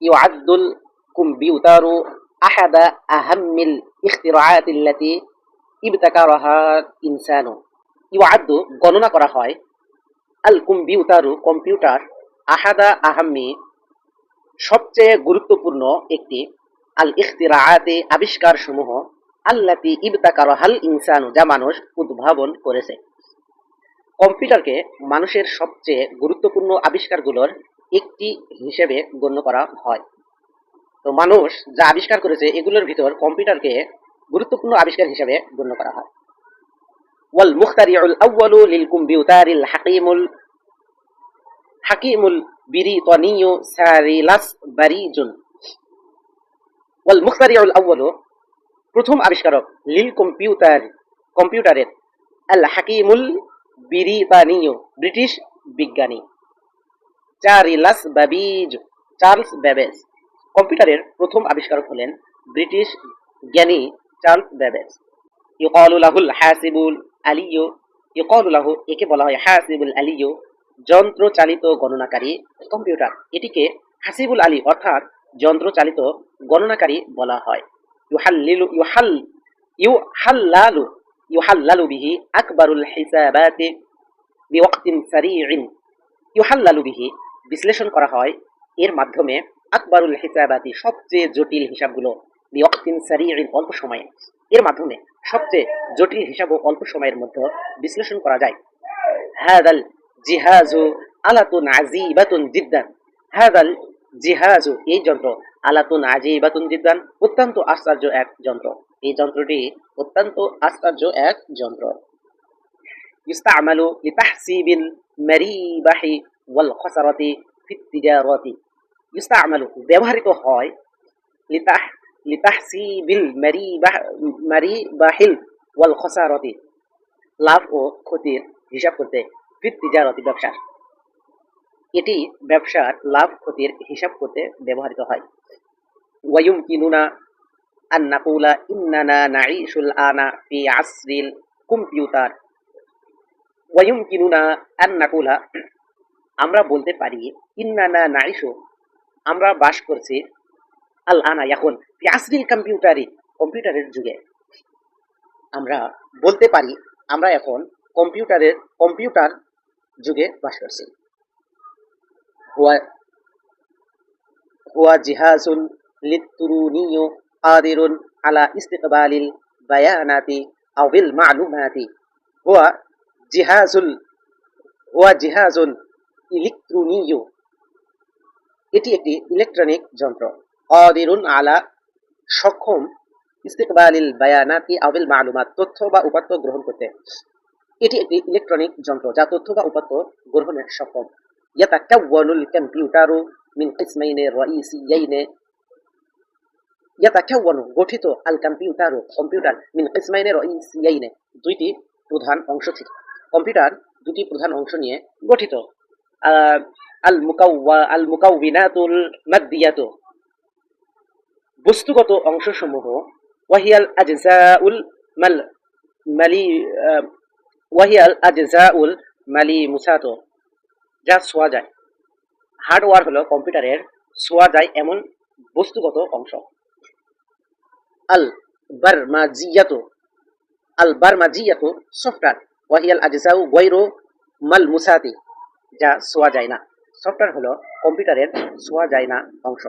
ইউআদ্দুল কম্পিউটারু আহাদা আহাম্মিল ইখতিরাআত আল্লাতী ইবতাকারাহা ইনসানু। ইউআদ্দু গণনা করা হয়, আল কম্পিউটারু কম্পিউটার, আহাদা আহাম্মি সবচেয়ে গুরুত্বপূর্ণ একটি, আল ইখতিরাআতে আবিষ্কার সমূহ, আল্লাতী ইবতাকারাহাল ইনসানু যা মানুষ উদ্ভাবন করেছে। কম্পিউটারকে মানুষের সবচেয়ে গুরুত্বপূর্ণ আবিষ্কারগুলোর একটি হিসেবে গণ্য করা হয়। তো মানুষ যা আবিষ্কার করেছে এগুলোর ভিতর কম্পিউটারকে গুরুত্বপূর্ণ আবিষ্কার হিসেবে গণ্য করা হয়। ওয়াল মুখতারিউল আউয়ালু লিল কম্পিউটারিল হাকিমুল বিরিতানিয়্যু সারিলাস বারিজুন। ওয়াল মুখতারিউল আউয়ালু প্রথম আবিষ্কারক, লিল কম্পিউটারের, আল হাকিমুল বিরিতানিয়্যু ব্রিটিশ বিজ্ঞানী, চার্লস ব্যাবেজ। কম্পিউটারের প্রথম আবিষ্কারক হলেন ব্রিটিশ জ্ঞানী চার্লস ব্যাবেজ। ইউকালু লাহুল হাসিবুল আলিয়্যু, ইউকালু লাহু একে বলা হয় হাসিবুল আলিয়্যু, যন্ত্র চালিত গণনাকারী কম্পিউটার। এটিকে হাসিবুল আলী অর্থাৎ যন্ত্র চালিত গণনাকারী বলা হয়। ইউহাল্লালু ইউহাল্লালু বিহি আকবারুল হিসাবাতি বিওয়াক্তিন সারিইন। ইউহাল্লালু বিহি বিশ্লেষণ করা হয় এর মাধ্যমে, আকবারুল হিসাবাতি সবচেয়ে জটিল হিসাবগুলো, বিওয়াক্তিন সারিইন অল্প সময়ে, এর মাধ্যমে সবচেয়ে জটিল হিসাবও অল্প সময়ের মধ্যে বিশ্লেষণ করা যায়। হাদাল জিহাজু আলাতুন আজিবাতুন জিদ্দান। হাদাল জিহাজু এই যন্ত্র, আলাতুন আজিবাতুন জিদ্দান অত্যন্ত আশ্চর্য এক যন্ত্র। এই যন্ত্রটি অত্যন্ত আশ্চর্য এক যন্ত্র। ইস্তামালু লিতাহসিবিল মারিবাহি ওয়াল খসারাতি ফিত তিজারাতি। ইস্তামালু ব্যবহৃত হয়, লিতাহসিবিল মারিবাহিল ওয়াল খসারাতি লাভ ও ক্ষতির হিসাব করতে, ফিত তিজারাতি ব্যবসার, এটি ব্যবসার লাভ ক্ষতির হিসাব করতে ব্যবহৃত হয়। ওয়ায়ুমকিনুনা আন নাকুলা ইন্নানা নাঈশুল আনা ফি আসরিল কম্পিউটার। ওয়ায়ুমকিনুনা আন নাকুলা আমরা বলতে পারি, ইন্নানা নাঈশু আমরা বাস করছি, আল আনা এখন, ফি আসরিল কম্পিউটারের যুগে। আমরা বলতে পারি আমরা এখন কম্পিউটার যুগে বাস করছি। হুয়া জিহাজুন ইলেকট্রনিয়্যু কাদিরুন আলা ইস্তিকবালিল বায়ানাতি আও বিল মালুমাতি। হুয়া জিহাজুন ইলেকট্রনিয়্যু এটি একটি ইলেকট্রনিক যন্ত্র, কাদিরুন আলা সক্ষম, ইস্তিকবালিল বায়ানাতি আও বিল মালুমাত তথ্য বা উপাত্ত গ্রহণ করতে। এটি একটি ইলেকট্রনিক যন্ত্র যা তথ্য বা উপাত্ত গ্রহণে সক্ষম। ইয়াতাকাওয়ানুল কম্পিউটারু মিন কিসমাইনি রাইসিয়াইনি। ইয়াতাকাওয়ানু গঠিত, আল কম্পিউটার মিন কিসমাইনি রাইসিয়াইনি দুইটি প্রধান অংশ থেকে। কম্পিউটার দুটি প্রধান অংশ নিয়ে গঠিত। আল মুকাউবিনাতুল মাদ্দিয়াতু বস্তুগত অংশসমূহ, ওয়াহিয়াল আজজাউল মালিমুসাতু যা ছোঁয়া যায়। হার্ডওয়্যার হলো কম্পিউটারের ছোঁয়া যায় এমন বস্তুগত অংশ। আল বারমাজিয়াতু সফটওয়্যার, ওয়াহিয়াল আজজাউ গায়রু মালমুসাতি যা ছোঁয়া যায় না। সফটওয়্যার হলো কম্পিউটারের ছোঁয়া যায় না অংশ।